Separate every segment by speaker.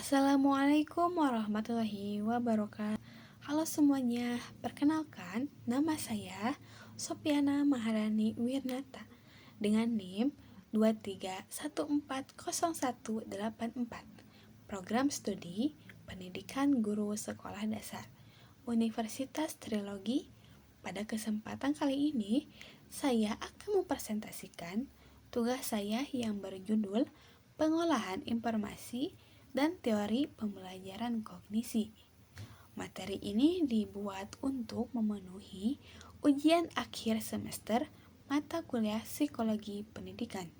Speaker 1: Assalamualaikum warahmatullahi wabarakatuh. Halo semuanya, perkenalkan nama saya Sopiana Maharani Wirnata dengan NIM 231400184. Program Studi Pendidikan Guru Sekolah Dasar Universitas Trilogi. Pada kesempatan kali ini, saya akan mempresentasikan tugas saya yang berjudul Pengolahan Informasi dan Teori Pembelajaran Kognisi. Materi ini dibuat untuk memenuhi ujian akhir semester mata kuliah Psikologi Pendidikan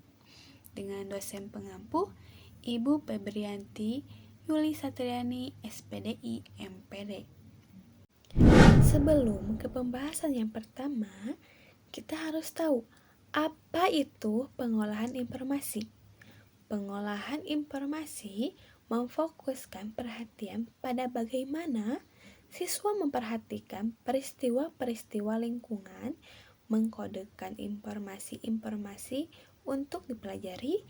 Speaker 1: dengan dosen pengampu Ibu Febrianti Yuli Satriani, SPDI, MPD. Sebelum ke pembahasan yang pertama, kita harus tahu apa itu pengolahan informasi. Pengolahan informasi memfokuskan perhatian pada bagaimana siswa memperhatikan peristiwa-peristiwa lingkungan, mengkodekan informasi-informasi untuk dipelajari,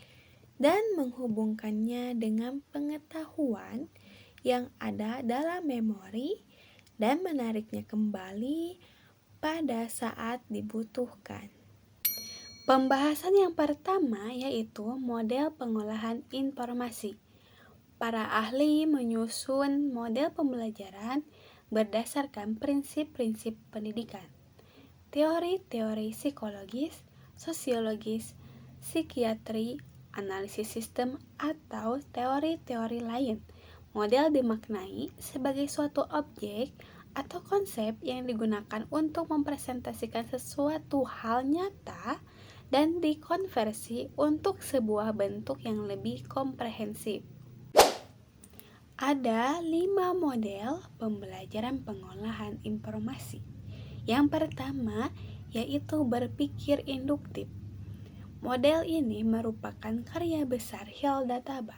Speaker 1: dan menghubungkannya dengan pengetahuan yang ada dalam memori dan menariknya kembali pada saat dibutuhkan. Pembahasan yang pertama yaitu model pengolahan informasi. Para ahli menyusun model pembelajaran berdasarkan prinsip-prinsip pendidikan, teori-teori psikologis, sosiologis, psikiatri, analisis sistem, atau teori-teori lain. Model dimaknai sebagai suatu objek atau konsep yang digunakan untuk mempresentasikan sesuatu hal nyata dan dikonversi untuk sebuah bentuk yang lebih komprehensif. Ada 5 model pembelajaran pengolahan informasi. Yang pertama yaitu berpikir induktif. Model ini merupakan karya besar Hilda Taba.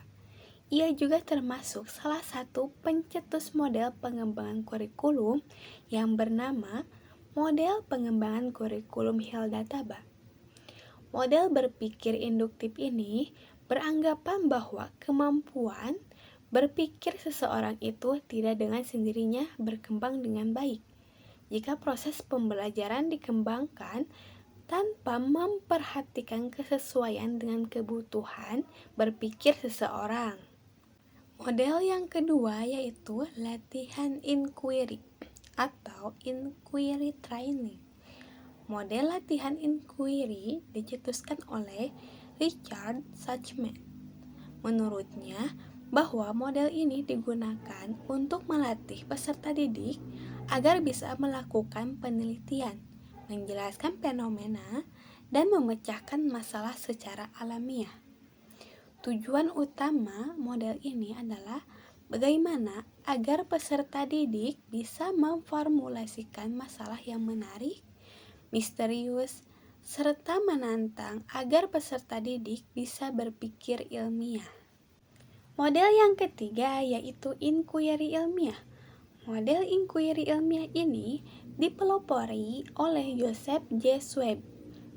Speaker 1: Ia juga termasuk salah satu pencetus model pengembangan kurikulum yang bernama Model Pengembangan Kurikulum Hilda Taba. Model berpikir induktif ini beranggapan bahwa kemampuan berpikir seseorang itu tidak dengan sendirinya berkembang dengan baik jika proses pembelajaran dikembangkan tanpa memperhatikan kesesuaian dengan kebutuhan berpikir seseorang. Model yang kedua yaitu latihan inquiry atau inquiry training. Model latihan inquiry dicetuskan oleh Richard Sachman. Menurutnya, bahwa model ini digunakan untuk melatih peserta didik agar bisa melakukan penelitian, menjelaskan fenomena, dan memecahkan masalah secara alamiah. Tujuan utama model ini adalah bagaimana agar peserta didik bisa memformulasikan masalah yang menarik, misterius, serta menantang agar peserta didik bisa berpikir ilmiah. Model yang ketiga yaitu inquiry ilmiah. Model inquiry ilmiah ini dipelopori oleh Joseph J. Schwab.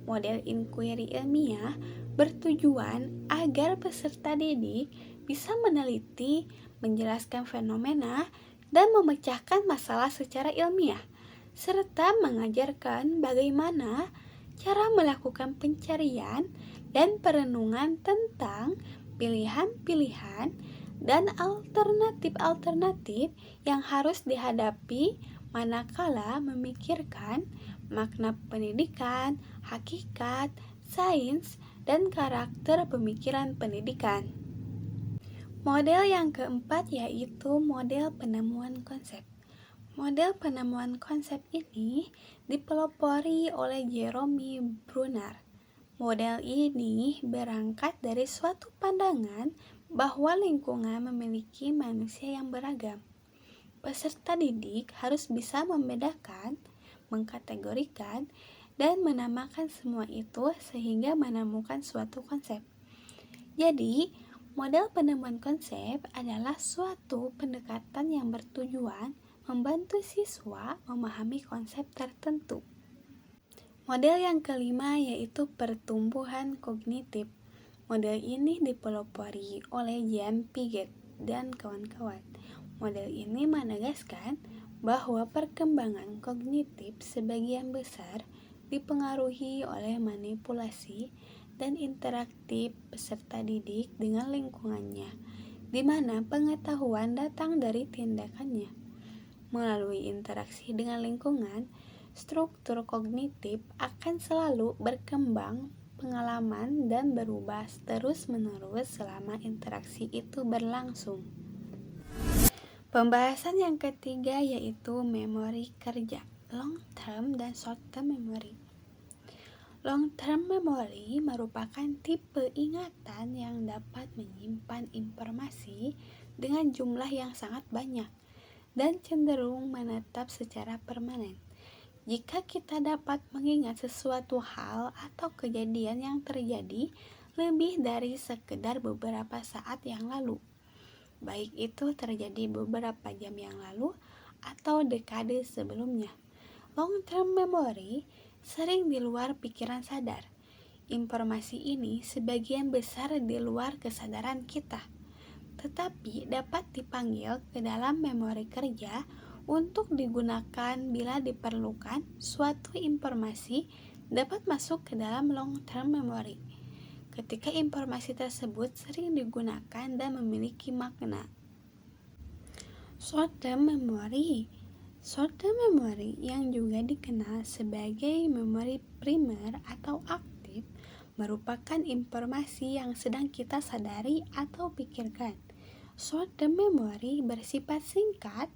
Speaker 1: Model inquiry ilmiah bertujuan agar peserta didik bisa meneliti, menjelaskan fenomena, dan memecahkan masalah secara ilmiah, serta mengajarkan bagaimana cara melakukan pencarian dan perenungan tentang pilihan-pilihan dan alternatif-alternatif yang harus dihadapi manakala memikirkan makna pendidikan, hakikat, sains, dan karakter pemikiran pendidikan. Model yang keempat yaitu model penemuan konsep. Model penemuan konsep ini dipelopori oleh Jerome Bruner. Model ini berangkat dari suatu pandangan bahwa lingkungan memiliki manusia yang beragam. Peserta didik harus bisa membedakan, mengkategorikan, dan menamakan semua itu sehingga menemukan suatu konsep. Jadi, model penemuan konsep adalah suatu pendekatan yang bertujuan membantu siswa memahami konsep tertentu. Model yang kelima yaitu pertumbuhan kognitif. Model ini dipelopori oleh Jean Piaget. dan kawan-kawan. Model ini menegaskan bahwa perkembangan kognitif sebagian besar dipengaruhi oleh manipulasi dan interaktif peserta didik dengan lingkungannya, di mana pengetahuan datang dari tindakannya. Melalui interaksi dengan lingkungan, struktur kognitif akan selalu berkembang, pengalaman dan berubah terus-menerus selama interaksi itu berlangsung. Pembahasan yang ketiga yaitu memori kerja, long term dan short term memory. Long term memory merupakan tipe ingatan yang dapat menyimpan informasi dengan jumlah yang sangat banyak dan cenderung menetap secara permanen. Jika kita dapat mengingat sesuatu hal atau kejadian yang terjadi lebih dari sekedar beberapa saat yang lalu, baik itu terjadi beberapa jam yang lalu atau dekade sebelumnya. Long term memory sering di luar pikiran sadar. Informasi ini sebagian besar di luar kesadaran kita, tetapi dapat dipanggil ke dalam memori kerja untuk digunakan bila diperlukan. Suatu informasi dapat masuk ke dalam long term memory ketika informasi tersebut sering digunakan dan memiliki makna. Short term memory yang juga dikenal sebagai memori primer atau aktif merupakan informasi yang sedang kita sadari atau pikirkan. Short term memory bersifat singkat,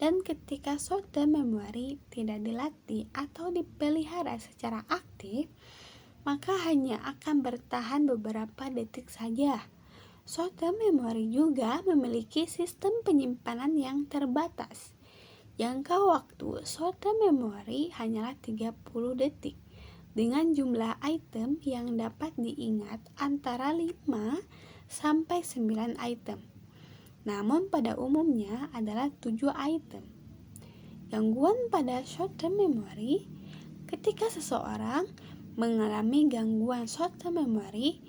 Speaker 1: dan ketika short term memory tidak dilatih atau dipelihara secara aktif, maka hanya akan bertahan beberapa detik saja. Short term memory juga memiliki sistem penyimpanan yang terbatas. Jangka waktu short term memory hanyalah 30 detik dengan jumlah item yang dapat diingat antara 5 sampai 9 item. Namun pada umumnya adalah 7 item. Gangguan pada short term memory: ketika seseorang mengalami gangguan short term memory,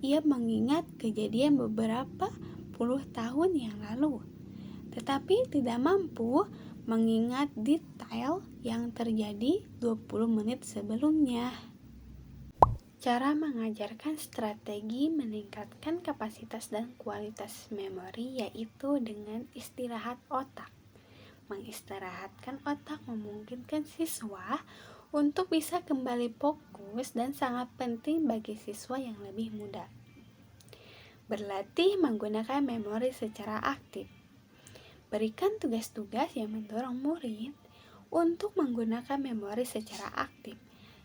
Speaker 1: ia mengingat kejadian beberapa puluh tahun yang lalu, tetapi tidak mampu mengingat detail yang terjadi 20 menit sebelumnya. Cara mengajarkan strategi meningkatkan kapasitas dan kualitas memori yaitu dengan istirahat otak. Mengistirahatkan otak memungkinkan siswa untuk bisa kembali fokus dan sangat penting bagi siswa yang lebih muda. Berlatih menggunakan memori secara aktif. Berikan tugas-tugas yang mendorong murid untuk menggunakan memori secara aktif,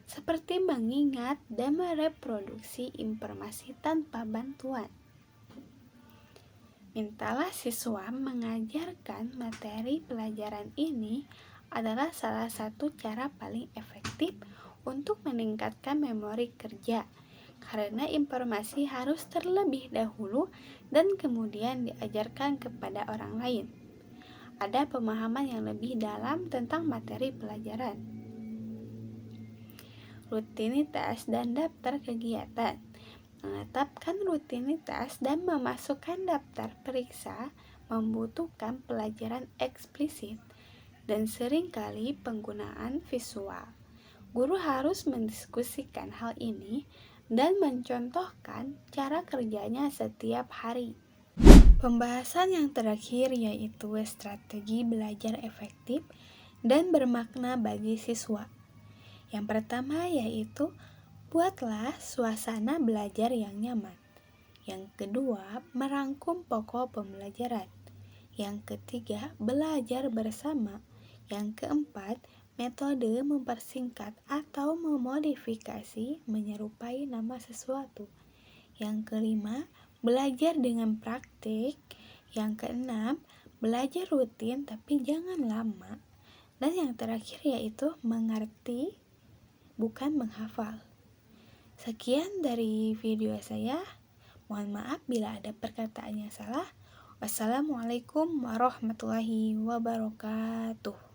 Speaker 1: seperti mengingat dan mereproduksi informasi tanpa bantuan. Mintalah siswa mengajarkan materi pelajaran. Ini adalah salah satu cara paling efektif untuk meningkatkan memori kerja, karena informasi harus terlebih dahulu dan kemudian diajarkan kepada orang lain. Ada pemahaman yang lebih dalam tentang materi pelajaran. Rutinitas dan daftar kegiatan. Menetapkan rutinitas dan memasukkan daftar periksa membutuhkan pelajaran eksplisit dan seringkali penggunaan visual. Guru harus mendiskusikan hal ini dan mencontohkan cara kerjanya setiap hari. Pembahasan yang terakhir yaitu strategi belajar efektif dan bermakna bagi siswa. Yang pertama yaitu buatlah suasana belajar yang nyaman. Yang kedua, merangkum pokok pembelajaran. Yang ketiga, belajar bersama. Yang keempat, metode mempersingkat atau memodifikasi menyerupai nama sesuatu. Yang kelima, belajar dengan praktik. Yang keenam, belajar rutin tapi jangan lama. Dan yang terakhir yaitu mengerti, bukan menghafal. Sekian dari video saya. Mohon maaf bila ada perkataan yang salah. Wassalamualaikum warahmatullahi wabarakatuh.